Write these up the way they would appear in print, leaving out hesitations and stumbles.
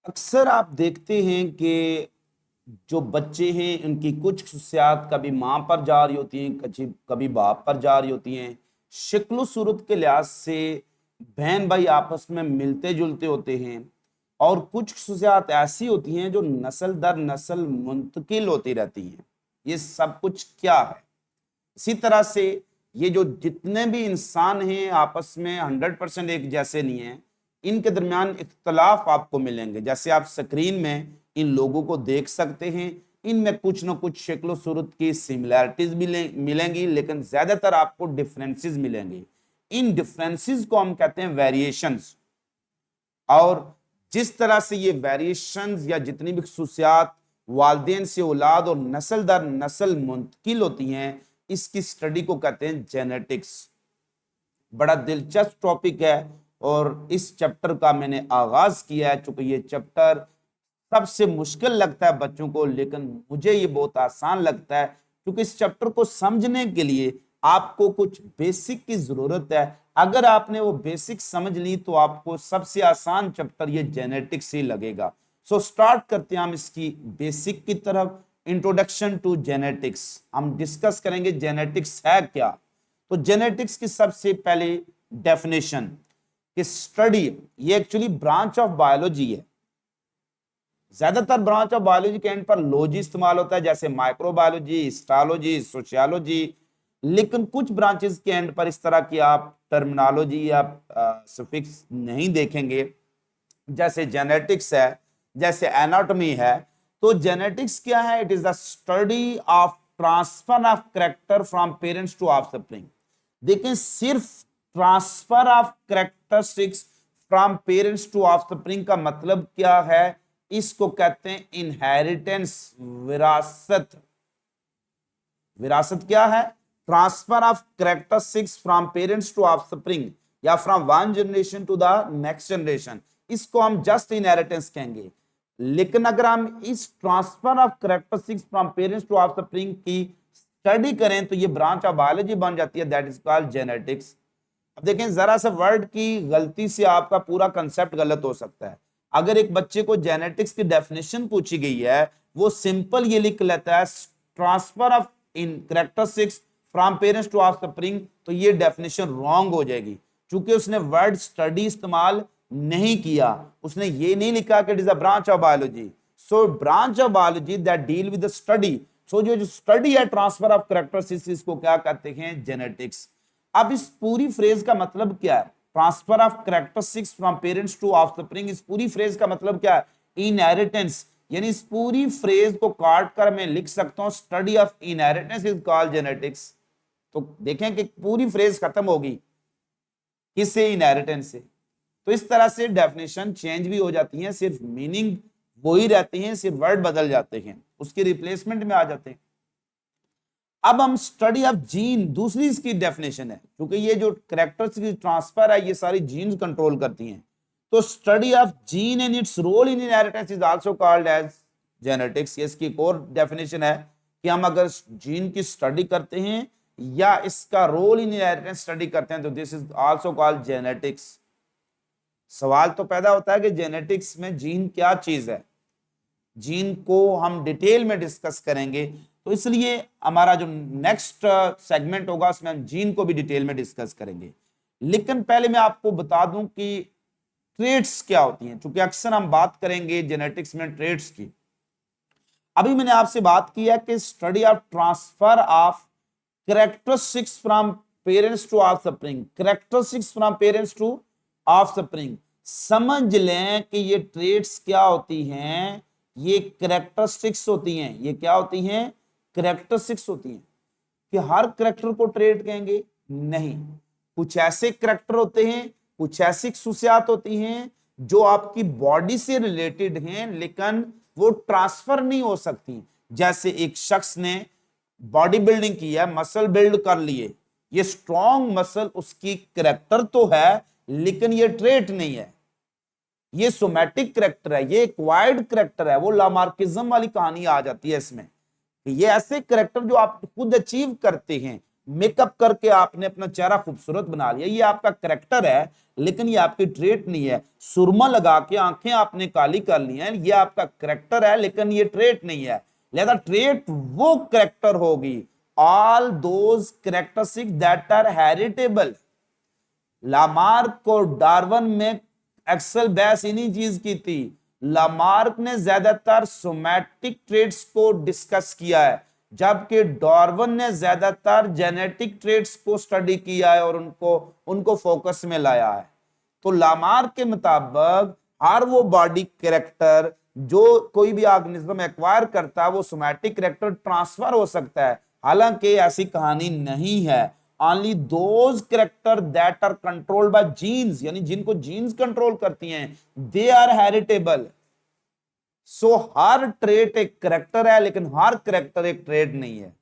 अक्सर आप देखते हैं कि जो बच्चे हैं उनकी कुछ खुशियात कभी माँ पर जा रही होती हैं, कभी कभी बाप पर जा रही होती हैं। शक्ल सूरत के लिहाज से बहन भाई आपस में मिलते जुलते होते हैं। और कुछ खुशियात ऐसी होती हैं जो नस्ल दर नस्ल मुंतकिल होती रहती हैं। ये सब कुछ क्या है? इसी तरह से ये जो जितने भी इंसान हैं आपस में 100% एक जैसे नहीं हैं। इनके दरमियान इख्तलाफ आपको मिलेंगे। जैसे आप स्क्रीन में इन लोगों को देख सकते हैं, इनमें कुछ ना कुछ शक्ल सूरत की सिमिलैरिटीज मिलेंगी, लेकिन ज्यादातर आपको डिफरेंसेस मिलेंगे। इन डिफरेंसेस को हम कहते हैं वेरिएशंस। और जिस तरह से ये वेरिएशंस या जितनी भी खसूसियात वालदेन से औलाद और नस्ल दर नस्ल मुंतकिल होती हैं, इसकी स्टडी को कहते हैं जेनेटिक्स। बड़ा दिलचस्प टॉपिक है और इस चैप्टर का मैंने आगाज किया है। चूंकि ये चैप्टर सबसे मुश्किल लगता है बच्चों को, लेकिन मुझे ये बहुत आसान लगता है, क्योंकि इस चैप्टर को समझने के लिए आपको कुछ बेसिक की जरूरत है। अगर आपने वो बेसिक समझ ली तो आपको सबसे आसान चैप्टर ये जेनेटिक्स ही लगेगा। सो स्टार्ट करते हैं हम इसकी बेसिक की तरफ। इंट्रोडक्शन टू जेनेटिक्स हम डिस्कस करेंगे। जेनेटिक्स है क्या? तो जेनेटिक्स की सबसे पहले डेफिनेशन कि स्टडी, ये एक्चुअली ब्रांच ऑफ बायोलॉजी है। ज्यादातर ब्रांच ऑफ बायोलॉजी के एंड पर लॉजी इस्तेमाल होता है, जैसे माइक्रोबायोलॉजी, हिस्टोलॉजी, सोशियोलॉजी। लेकिन कुछ ब्रांचेस के एंड पर इस तरह की आप टर्मिनोलॉजी या सफिक्स नहीं देखेंगे। जैसे जेनेटिक्स है, जैसे एनाटॉमी है। तो जेनेटिक्स क्या है? It is the study of transfer of character from parents to offspring. देखें, सिर्फ transfer of characteristics from parents to offspring का मतलब क्या है? इसको कहते हैं इनहेरिटेंस, विरासत। विरासत क्या है? Transfer of characteristics from parents to offspring या from one generation to the next generation. इसको हम जस्ट इनहेरिटेंस कहेंगे। लेकिन अगर हम इस transfer of characteristics from parents to offspring की स्टडी करें तो ये ब्रांच ऑफ बायोलॉजी बन जाती है, दैट इज कॉल्ड जेनेटिक्स। अब देखें, जरा सा वर्ड की गलती से आपका पूरा कंसेप्ट गलत हो सकता है। अगर एक बच्चे को जेनेटिक्स की डेफिनेशन पूछी गई है, वो सिंपल ये लिख लेता है transfer of in characteristics from parents to offspring, तो ये डेफिनेशन रॉन्ग हो जाएगी, क्योंकि उसने वर्ड स्टडी इस्तेमाल नहीं किया। उसने ये नहीं लिखा कि it is a branch of biology. So branch of biology that deal with the study. So जो स्टडी है ट्रांसफर ऑफ कैरेक्टरिस्टिक्स, इसको क्या कहते हैं? जेनेटिक्स। अब इस पूरी फ्रेज का मतलब क्या है? Transfer of characteristics from parents to offspring, इस पूरी फ्रेज का मतलब क्या है? इनहेरिटेंस। यानी इस पूरी फ्रेज को काट कर मैं लिख सकता हूं study of inheritance is called genetics. तो देखें कि पूरी फ्रेज खत्म होगी किससे? इनहेरिटेंस से। तो इस तरह से डेफिनेशन चेंज भी हो जाती है, सिर्फ मीनिंग वही रहती है, सिर्फ वर्ड बदल जाते हैं, उसके रिप्लेसमेंट में आ जाते हैं। अब हम स्टडी ऑफ जीन, दूसरी इसकी डेफिनेशन है, क्योंकि ये जो कैरेक्टर्स की ट्रांसफर है ये सारी जीन्स कंट्रोल करती हैं। तो study of gene and its role in inheritance is also called as genetics. ये इसकी एक और डेफिनेशन है कि हम अगर जीन की स्टडी करते हैं या इसका रोल इन इनहेरिटेंस स्टडी करते हैं तो this is also called genetics. सवाल तो पैदा होता है कि जेनेटिक्स में जीन क्या चीज है। जीन को हम डिटेल में डिस्कस करेंगे, तो इसलिए हमारा जो नेक्स्ट सेगमेंट होगा उसमें हम जीन को भी डिटेल में डिस्कस करेंगे। लेकिन पहले मैं आपको बता दूं कि ट्रेट्स क्या होती हैं, क्योंकि अक्सर हम बात करेंगे जेनेटिक्स में ट्रेट्स की। अभी मैंने आपसे बात की है कि study of transfer of characteristics from parents to offspring, characteristics from parents to offspring. समझ लें कि ये ट्रेट्स क्या होती हैं? ये कैरेक्टरिस्टिक्स होती हैं। ये क्या होती हैं? कैरेक्टरिस्टिक्स होती हैं। कि हर कैरेक्टर को ट्रेट कहेंगे? नहीं। कुछ ऐसे कैरेक्टर होते हैं, कुछ ऐसी खसूसियात होती हैं जो आपकी बॉडी से रिलेटेड हैं, लेकिन वो ट्रांसफर नहीं हो सकती। जैसे एक शख्स ने बॉडी बिल्डिंग की है, मसल बिल्ड कर लिए, ये स्ट्रॉन्ग मसल उसकी कैरेक्टर तो है, लेकिन ये ट्रेट नहीं है। ये सोमैटिक कैरेक्टर है, ये एक्वायर्ड कैरेक्टर है। वो लामार्किज्म वाली कहानी आ जाती है इसमें। ये ऐसे कैरेक्टर जो आप खुद अचीव करते हैं, मेकअप करके आपने अपना चेहरा खूबसूरत बना लिया, ये आपका करेक्टर है, लेकिन ये आपकी ट्रेट नहीं है। सुरमा लगा के आंखें आपने काली कर ली हैं, ये आपका करेक्टर है, लेकिन ये ट्रेट नहीं है। लिहाजा ट्रेट वो करेक्टर होगी, all those characteristics that are heritable. Lamarck और डार्विन में एक्सेल बहस इन्हीं चीज की थी। लामार्क ने ज्यादातर सोमैटिक ट्रेट्स को डिस्कस किया है, जबकि डार्विन ने ज्यादातर जेनेटिक ट्रेट्स को स्टडी किया है और उनको फोकस में लाया है। तो लामार्क के मुताबिक हर वो बॉडी कैरेक्टर जो कोई भी ऑर्गेनिज्म एक्वायर करता है वो सोमैटिक कैरेक्टर ट्रांसफर हो सकता है, हालांकि ऐसी कहानी नहीं है। Only those character that are controlled by genes, यानी जिनको जीन्स कंट्रोल करती हैं, दे आर हेरिटेबल। सो हर ट्रेट एक कैरेक्टर है, लेकिन हर कैरेक्टर एक ट्रेट नहीं है।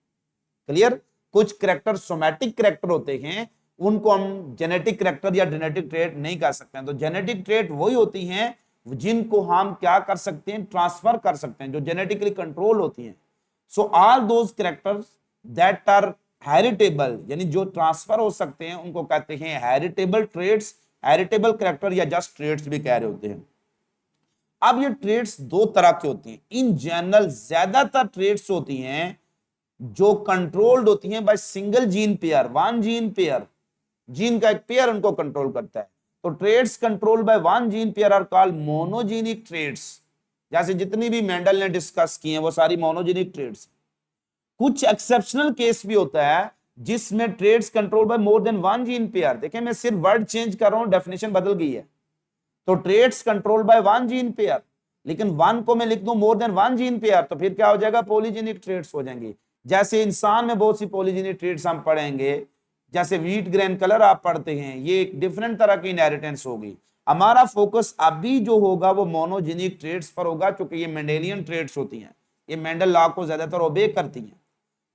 क्लियर? कुछ कैरेक्टर सोमैटिक कैरेक्टर होते हैं, उनको हम जेनेटिक कैरेक्टर या जेनेटिक ट्रेट नहीं कर सकते हैं। तो जेनेटिक ट्रेट वही होती हैं जिनको हम क्या कर सकते हैं, ट्रांसफर कर सकते हैं, जो जेनेटिकली कंट्रोल होती हैं। So all those characters that are heritable, यानी जो ट्रांसफर हो सकते हैं, उनको कहते हैं हेरिटेबल ट्रेट्स, हेरिटेबल कैरेक्टर या जस्ट ट्रेट्स भी कह रहे होते हैं। अब ये ट्रेट्स दो तरह के होती हैं इन जनरल। ज्यादातर ट्रेट्स होती हैं जो कंट्रोल्ड होती हैं by single gene pair, one gene pair, gene का एक पेयर उनको कंट्रोल करता है। तो traits control by one gene pair are called monogenic traits. जैसे जितनी भी मेंडल ने डिस्कस की हैं वो सारी मोनोजेनिक ट्रेट्स। कुछ एक्सेप्शनल केस भी होता है जिसमें traits control bye more than one gene pair. देखिए मैं सिर्फ वर्ड चेंज कर रहा हूं, डेफिनेशन बदल गई है। तो traits control by one gene pair, लेकिन वन को मैं लिख दूं more than one gene pair, तो फिर क्या हो जाएगा, पॉलीजेनिक ट्रेट्स हो जाएंगे। जैसे इंसान में बहुत सी पॉलीजेनिक ट्रेट्स हम पढ़ेंगे, जैसे व्हीट ग्रेन कलर आप पढ़ते हैं, ये एक डिफरेंट तरह की इनहेरिटेंस होगी। हमारा फोकस अभी जो होगा वो मोनोजेनिक ट्रेट्स पर होगा, क्योंकि ये मेंडेलियन ट्रेट्स होती हैं, ये मेंडल लॉ को ज्यादातर ओबे करती हैं।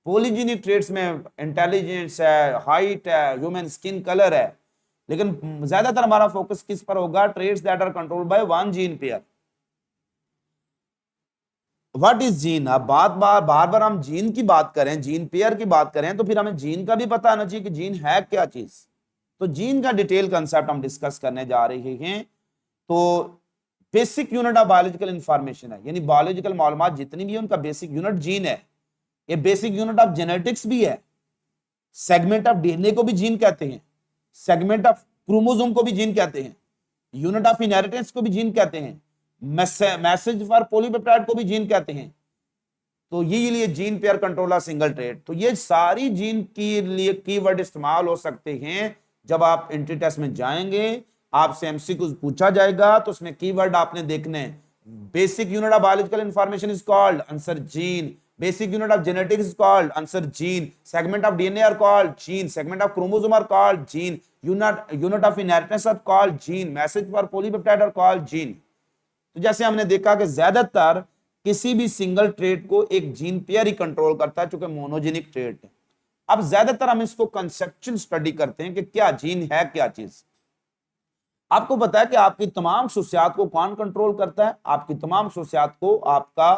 पॉलीजेनिक ट्रेट्स में इंटेलिजेंस है, हाइट है, ह्यूमन स्किन कलर है, लेकिन ज्यादातर हमारा फोकस किस पर होगा, traits that are controlled by one gene pair. What is gene? अब बार बार हम जीन की बात करें, जीन पेयर की बात करें, तो फिर हमें जीन का भी पता होना चाहिए कि जीन है क्या चीज। तो जीन का डिटेल कंसेप्ट हम डिस्कस करने जा रहे हैं। तो basic unit of biological information है, यानी बायोलॉजिकल मालूमात जितनी भी है उनका बेसिक यूनिट जीन है। ये बेसिक यूनिट ऑफ जेनेटिक्स भी है। सेगमेंट ऑफ डीएनए को भी जीन कहते हैं, सेगमेंट ऑफ क्रोमोसोम को भी जीन कहते हैं, यूनिट ऑफ इनहेरिटेंस को भी जीन कहते हैं, मैसेज फॉर पॉलीपेप्टाइड को भी जीन कहते हैं। तो ये लिए gene pair control of single trait. तो ये सारी जीन के लिए कीवर्ड इस्तेमाल हो सकते हैं। जब आप एंट्री टेस्ट में जाएंगे, आपसे एमसीक्यू पूछा जाएगा, तो उसमें कीवर्ड आपने देखने। Basic unit of biological information is called, answer gene. Basic unit of genetics is called, answer gene. Segment of DNA are called gene. Segment of chromosome are called gene. Unit of inheritance are called gene. Message for polypeptide are called gene. तो जैसे हमने देखा कि ज्यादातर किसी भी single trait को एक जीन पेयर ही कंट्रोल करता है, चूंकि मोनोजेनिक ट्रेट है। अब ज्यादातर हम इसको कंसेप्चुअल स्टडी करते हैं कि क्या जीन है क्या चीज। आपको पता है कि आपकी तमाम खसूसियात को कौन कंट्रोल करता है? आपकी तमाम खसूसियात को आपका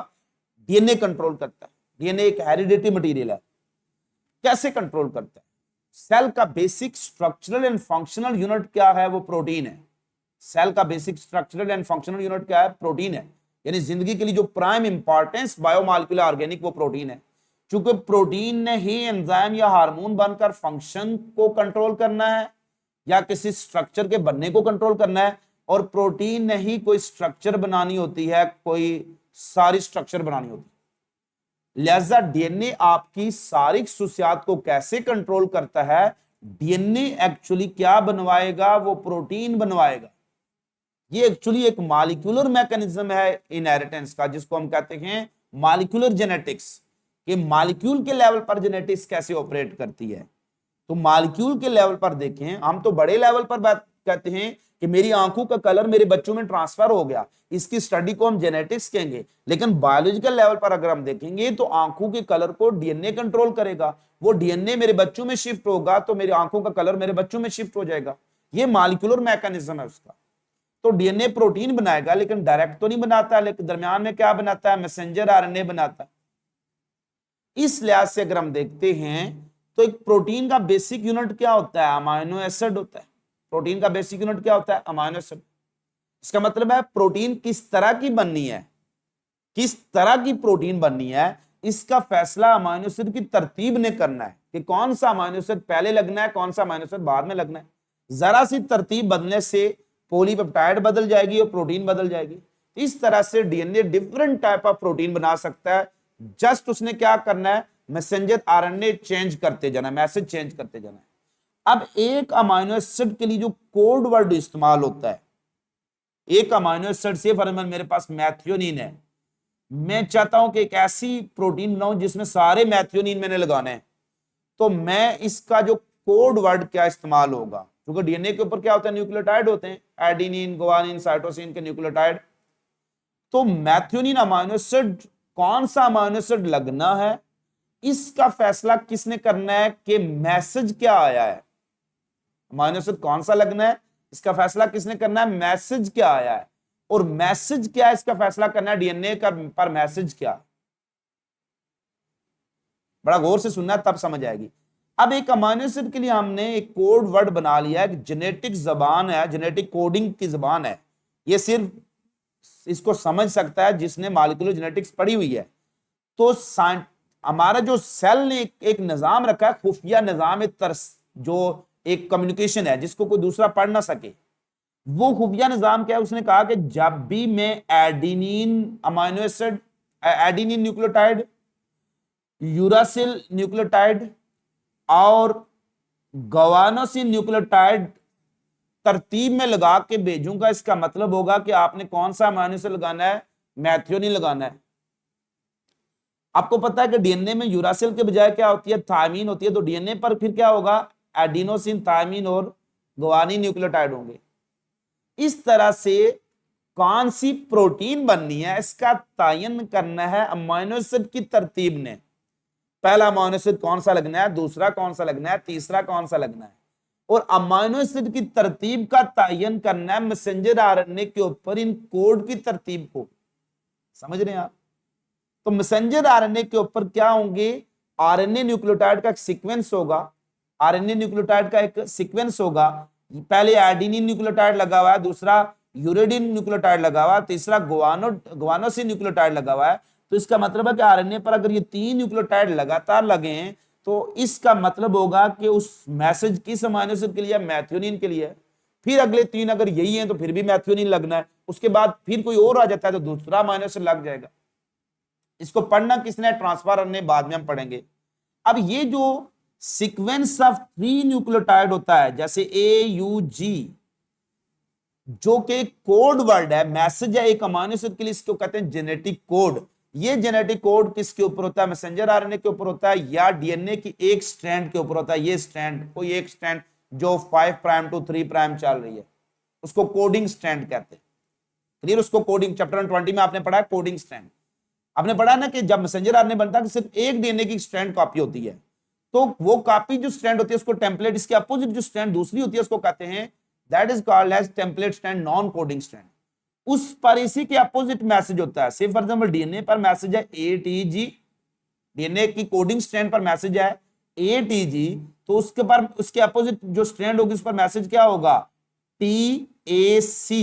डीएनए कंट्रोल करता है। डीएनए एक हेरिडिटी मटेरियल है। कैसे कंट्रोल करता है? सेल का basic structural and functional unit क्या है? वो प्रोटीन है। सेल का basic structural and functional unit क्या है? प्रोटीन है। यानी जिंदगी के लिए जो प्राइम इंपॉर्टेंस बायोमॉलिक्यूलर ऑर्गेनिक वो प्रोटीन है। चूंकि प्रोटीन ने ही एंजाइम या हार्मोन बनकर फंक्शन को कंट्रोल करना है या किसी स्ट्रक्चर के बनने को कंट्रोल करना है, और प्रोटीन ने ही कोई स्ट्रक्चर बनानी होती है, कोई सारी स्ट्रक्चर बनानी होती है। लिहाजा डीएनए आपकी सारी खसूसियात को कैसे कंट्रोल करता है? डीएनए एक्चुअली क्या बनवाएगा? वो प्रोटीन बनवाएगा। ये एक्चुअली एक मॉलिक्यूलर मैकेनिज्म है इनहेरिटेंस का, जिसको हम कहते हैं मॉलिक्यूलर जेनेटिक्स। कि मॉलिक्यूल के लेवल पर जेनेटिक्स कैसे ऑपरेट करती है। तो मॉलिक्यूल के लेवल पर देखें, हम तो बड़े लेवल पर बात कहते हैं कि मेरी आंखों का कलर मेरे बच्चों में ट्रांसफर हो गया, इसकी स्टडी को हम जेनेटिक्स कहेंगे। लेकिन बायोलॉजिकल लेवल पर अगर हम देखेंगे तो आंखों के कलर को डीएनए कंट्रोल करेगा। वो डीएनए मेरे बच्चों में शिफ्ट होगा तो मेरी आंखों का कलर मेरे बच्चों में शिफ्ट हो जाएगा। ये मॉलिक्यूलर मैकेनिज्म है उसका। तो डीएनए प्रोटीन बनाएगा, लेकिन डायरेक्ट तो नहीं बनाता, लेकिन दरमियान में क्या बनाता है? मैसेंजर आरएनए बनाता है। इस लिहाज से अगर हम देखते हैं तो एक प्रोटीन का बेसिक यूनिट क्या होता है? अमाइनो एसिड होता है। प्रोटीन का बेसिक यूनिट क्या होता है? Amino acid. इसका मतलब है प्रोटीन किस तरह की बननी है, किस तरह की प्रोटीन बननी है, इसका फैसला अमाइनो एसिड की तरतीब ने करना है कि कौन सा अमाइनो एसिड पहले लगना है, कौन सा अमाइनो एसिड बाद में लगना है। जरा सी तरतीब बदलने से पॉलीपेप्टाइड बदल जाएगी और प्रोटीन बदल जाएगी। इस तरह से DNA different type of protein बना सकता है। जस्ट उसने क्या करना है? मैसेंजर आरएनए चेंज करते जाना, मैसेज चेंज करते जाना है। अब एक अमाइनो एसिड के लिए जो कोड वर्ड इस्तेमाल होता है, एक अमाइनो एसिड से फॉर एग्जांपल मेरे पास मैथियोनिन है, मैं चाहता हूं कि एक ऐसी प्रोटीन बनाऊं जिसमें सारे मैथियोनिन मैंने लगाने हैं, तो मैं इसका जो कोड वर्ड क्या इस्तेमाल होगा, क्योंकि डीएनए के ऊपर क्या होता है? न्यूक्लियोटाइड होते हैं, एडेनिन, गुआनिन, साइटोसिन के न्यूक्लियोटाइड। तो मैथियोनिन अमाइनो एसिड, कौन सा अमाइनो एसिड लगना है, इसका फैसला किसने करना है कि मैसेज क्या आया है? अमाइनो एसिड कौन सा लगना है, इसका फैसला किसने करना है? मैसेज क्या आया है। और मैसेज क्या है, इसका फैसला करना है डीएनए का पर मैसेज क्या। बड़ा गौर से सुनना, तब समझ आएगी। अब एक अमाइनो एसिड के लिए हमने एक कोड वर्ड बना लिया है, जेनेटिक जबान है, जेनेटिक कोडिंग की जबान है। ये सिर्फ इसको समझ सकता है जिसने मॉलिक्यूलर जेनेटिक्स पढ़ी हुई है। तो हमारा जो सेल ने एक निजाम रखा है, खुफिया निजाम, जो एक कम्युनिकेशन है जिसको कोई दूसरा पढ़ ना सके। वो खुफिया निजाम क्या है? उसने कहा कि जब भी मैं adenine amino acid, adenine nucleotide, uracil nucleotide और गवानोसिन न्यूक्लियोटाइड तरतीब में लगा के भेजूंगा, इसका मतलब होगा कि आपने कौन सा अमाइनो एसिड लगाना है? मैथियोनिन लगाना है। आपको पता है कि डीएनए में यूरासिल के बजाय क्या होती है? थायमीन होती है। तो डीएनए पर फिर क्या होगा? एडिनोसिन, थायमीन और गुआनिन न्यूक्लियोटाइड होंगे। इस तरह से कौन सी प्रोटीन बननी है, इसका तयन करना है अमाइनो एसिड की तरतीब ने। पहला अमाइनो एसिड कौन सा लगना है, दूसरा कौन सा लगना है, तीसरा कौन सा लगना है। और अमाइनो एसिड की तरतीब का तयन करना है मैसेंजर आरएनए के ऊपर इन कोड की तरतीब को। समझ रहे हैं आप? तो मैसेंजर आरएनए के ऊपर क्या होंगे? आरएनए न्यूक्लियोटाइड का एक सीक्वेंस होगा, आरएनए न्यूक्लियोटाइड का एक सीक्वेंस होगा। पहले एडेनिन न्यूक्लियोटाइड लगा हुआ है, दूसरा यूरेडिन न्यूक्लियोटाइड लगा हुआ है, तीसरा गुआनोसिन न्यूक्लियोटाइड लगा हुआ है। तो इसका मतलब है कि आरएनए पर अगर ये 3 न्यूक्लियोटाइड लगातार लगे हैं, तो इसका मतलब होगा कि उस मैसेज किस अमाइनो एसिड के लिए? मैथियोनिन के लिए। फिर अगले 3 अगर यही हैं तो फिर भी मैथियोनिन लगना है। उसके बाद फिर कोई और आ जाता है तो दूसरा अमाइनो एसिड लग जाएगा। इसको पढ़ना किसने? ट्रांसफर आरएनए, बाद में हम पढ़ेंगे। अब ये जो सीक्वेंस ऑफ 3 न्यूक्लियोटाइड होता है, जैसे AUG, जो कि कोड वर्ड है, मैसेज है एक अमाइनो एसिड के लिए, इसको कहते हैं जेनेटिक कोड। ये जेनेटिक कोड किसके ऊपर होता है? मैसेंजर आरएनए के ऊपर होता है या डीएनए की एक स्ट्रैंड के ऊपर होता है? ये स्ट्रैंड, कोई एक स्ट्रैंड जो 5 प्राइम टू 3 प्राइम चल रही है, उसको कोडिंग स्ट्रैंड कहते हैं। क्लियर? उसको कोडिंग, चैप्टर 20 में आपने पढ़ा है कोडिंग स्ट्रैंड। आपने पढ़ा ना कि जब मैसेंजर आरएनए बनता है, सिर्फ एक डीएनए की स्ट्रैंड कॉपी होती है, तो वो कॉपी जो स्ट्रैंड होती है उसको टेम्पलेट, इसके अपोजिट जो स्ट्रैंड दूसरी होती है उसको कहते हैं, that is called as template strand, non coding strand. उस पर इसी के अपोजिट मैसेज होता है। से फॉर एग्जांपल डीएनए पर मैसेज है ATG, डीएनए की कोडिंग स्ट्रैंड पर मैसेज है ATG, तो उसके पर उसके अपोजिट जो स्ट्रैंड होगी उस पर मैसेज क्या होगा? TAC।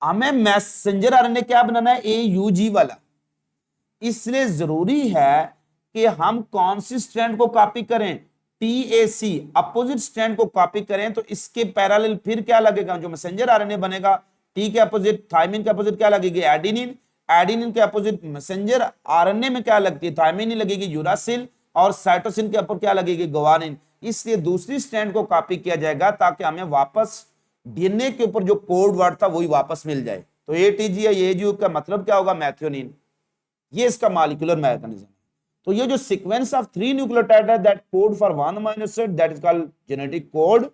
हमें मैसेंजर आरएनए क्या बनाना है? AUG वाला। इसलिए जरूरी है कि हम कौन सी स्ट्रैंड को कॉपी करें? TAC, अपोजिट स्ट्रैंड को कॉपी करें। तो इसके पैरेलल फिर क्या लगेगा? जो मैसेंजर आरएनए बनेगा, T के अपोजिट, थायमिन के अपोजिट क्या लगेगी? एडेनिन। एडेनिन के अपोजिट मैसेंजर आरएनए में क्या लगती है? थायमिन लगेगी, यूरासिल। और साइटोसिन के ऊपर क्या लगेगी? गुआनिन। इसलिए दूसरी स्ट्रैंड को कॉपी किया जाएगा ताकि हमें वापस डीएनए के ऊपर जो कोड वर्ड था वही वापस मिल जाए। तो ATG या AGU का मतलब क्या होगा? मैथियोनिन। ये इसका मॉलिक्यूलर मैकेनिज्म है। तो ये जो सीक्वेंस ऑफ 3 न्यूक्लियोटाइड है that code for one amino acid, that is called genetic code.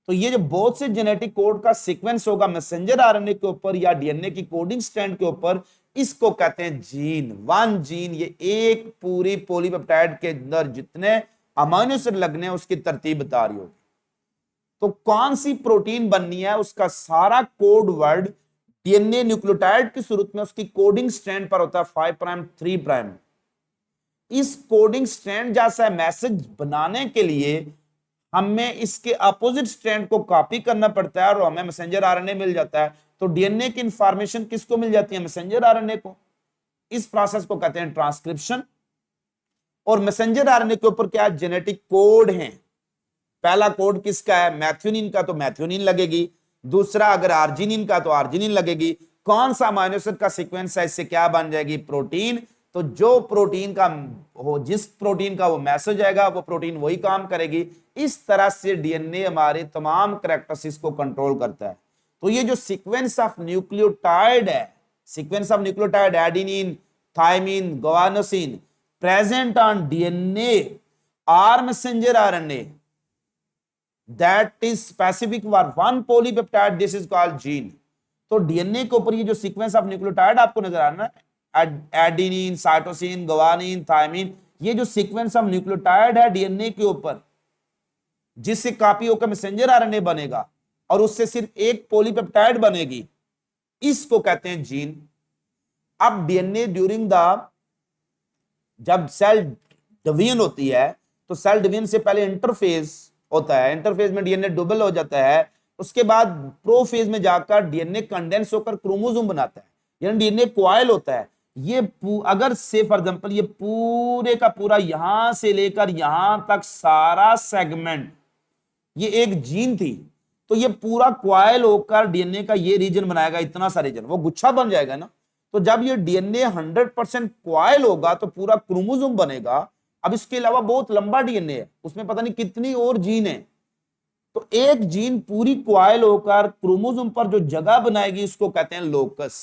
तो ये जो बहुत से जेनेटिक कोड का सीक्वेंस होगा मैसेंजर आरएनए के ऊपर या डीएनए की कोडिंग स्ट्रैंड के ऊपर, इसको कहते हैं जीन। वन जीन, ये एक पूरी पॉलीपेप्टाइड के अंदर जितने अमाइनो एसिड लगने हैं उसकी तरतीब बता रही होगी। तो कौन सी प्रोटीन बननी है उसका सारा कोड वर्ड डीएनए न्यूक्लियोटाइड की सूरत में उसकी कोडिंग स्ट्रैंड पर होता है 5 प्राइम 3 प्राइम। इस कोडिंग स्ट्रैंड जैसा मैसेज बनाने के लिए हमें इसके अपोजिट स्ट्रैंड को कॉपी करना पड़ता है और हमें मैसेंजर आरएनए मिल जाता है। तो डीएनए की इंफॉर्मेशन किसको मिल जाती है? मैसेंजर आरएनए को। इस प्रोसेस को कहते हैं ट्रांसक्रिप्शन। और मैसेंजर आरएनए के ऊपर क्या जेनेटिक कोड है। पहला कोड किसका है? मैथ्यूनिन का, तो मैथ्यूनिन लगेगी। दूसरा अगर आर्जिनिन का तो आर्जिनिन लगेगी। कौन सा अमीनो एसिड का सीक्वेंस है, इससे क्या बन जाएगी? प्रोटीन। तो जो प्रोटीन का हो, जिस प्रोटीन का वो मैसेज आएगा वो प्रोटीन वही काम करेगी। इस तरह से डीएनए हमारे तमाम कैरेक्टरिस्टिक्स को कंट्रोल करता है। तो ये जो सीक्वेंस ऑफ न्यूक्लियोटाइड है, sequence of nucleotide adenine, thymine, guanosine present on DNA or messenger RNA that is specific for one polypeptide, this is called gene। तो डीएनए के ऊपर ये जो सीक्वेंस ऑफ न्यूक्लियोटाइड आपको नजर आ रहा है, एडेनिन, साइटोसिन, गुआनिन, थायमिन, ये जो सीक्वेंस ऑफ न्यूक्लियोटाइड है डीएनए के ऊपर, जिससे कॉपी होकर मैसेंजर आरएनए बनेगा और उससे सिर्फ एक पॉलीपेप्टाइड बनेगी, इसको कहते हैं जीन। अब डीएनए ड्यूरिंग द, जब सेल डिवीजन होती है तो सेल डिवीजन से पहले इंटरफेज होता है। इंटरफेज में डीएनए डबल हो जाता है। उसके बाद प्रोफेज में जाकर डीएनए कंडेंस होकर क्रोमोसोम बनाता है, यानी डीएनए कॉइल होता है। ये अगर से फॉर एग्जांपल ये पूरे का पूरा यहां से लेकर यहां तक सारा सेगमेंट ये एक जीन थी, तो ये पूरा कॉइल होकर डीएनए का ये रीजन बनाएगा, इतना सा रीजन, वो गुच्छा बन जाएगा ना। तो जब ये डीएनए 100% कॉइल होगा तो पूरा क्रोमोसोम बनेगा। अब इसके अलावा बहुत लंबा डीएनए है, उसमें पता नहीं कितनी और जीन है। तो एक जीन पूरी कॉइल होकर क्रोमोसोम पर जो जगह बनाएगी उसको कहते हैं लोकस।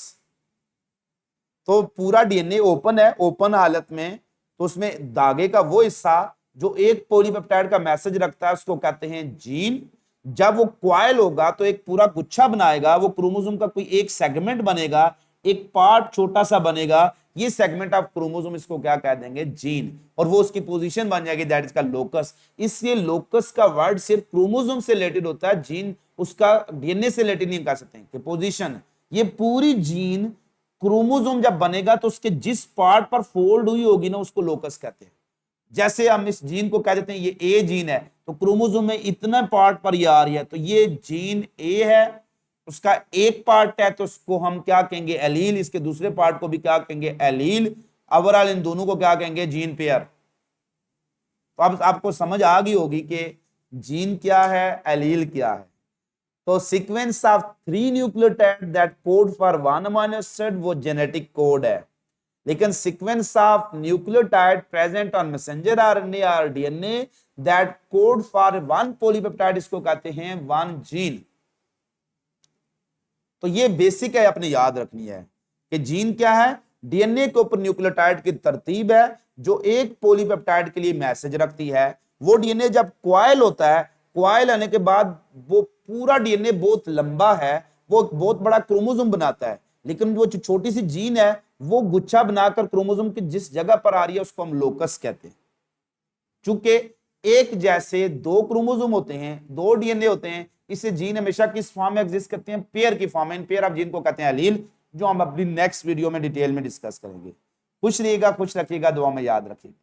तो पूरा डीएनए ओपन है, ओपन हालत में, तो उसमें धागे का वो हिस्सा जो एक पॉलीपेप्टाइड का मैसेज रखता है उसको कहते हैं जीन। जब वो कॉइल होगा तो एक पूरा गुच्छा बनाएगा, वो क्रोमोसोम का कोई एक सेगमेंट बनेगा, एक पार्ट छोटा सा बनेगा, ये सेगमेंट ऑफ क्रोमोसोम, इसको क्या कह देंगे? जीन। और वो उसकी पोजीशन बन जाएगी, दैट इज का लोकस। इसलिए लोकस का वर्ड सिर्फ क्रोमोसोम से रिलेटेड होता है, जीन उसका डीएनए से रिलेटेड नहीं कह सकते कि पोजीशन। ये पूरी जीन क्रोमोसोम जब बनेगा तो उसके जिस पार्ट पर फोल्ड हुई होगी ना उसको लोकस कहते हैं। जैसे हम इस जीन को कह देते हैं ये ए जीन है, तो क्रोमोसोम में इतना पार्ट पर ये आ रही है, तो ये जीन ए है, उसका एक पार्ट है तो उसको हम क्या कहेंगे? एलील। इसके दूसरे पार्ट को भी क्या कहेंगे? एलील। ओवरऑल इन दोनों को क्या कहेंगे? Gene pair. तो अब आपको समझ आ गई होगी कि जीन क्या है, एलील क्या है। तो sequence of 3 nucleotide that code for one amino acid वो जेनेटिक कोड है, लेकिन sequence of nucleotide present on messenger RNA और DNA that code for one polypeptide, इसको कहते हैं वन जीन। तो ये बेसिक है, अपने याद रखनी है कि जीन क्या है। डीएनए के ऊपर न्यूक्लियोटाइड की तरतीब है जो एक पॉलीपेप्टाइड के लिए मैसेज रखती है। वो डीएनए जब कॉइल होता है, कॉइल आने के बाद वो पूरा डीएनए बहुत लंबा है, वो बहुत बड़ा क्रोमोसोम बनाता है, लेकिन वो जो छोटी सी जीन है वो गुच्छा बनाकर क्रोमोसोम की जिस जगह पर आ रही है उसको हम लोकस कहते हैं। चूंकि एक जैसे 2 क्रोमोसोम होते हैं, 2 डीएनए होते हैं, इससे जीन हमेशा किस फॉर्म में एग्जिस्ट करते हैं? पेयर की फॉर्म में। इन पेयर ऑफ जीन को कहते हैं एलील, जो हम अपनी नेक्स्ट वीडियो में डिटेल में डिस्कस करेंगे। खुश रहिएगा, खुश रखिएगा, दुआ में याद रखिएगा।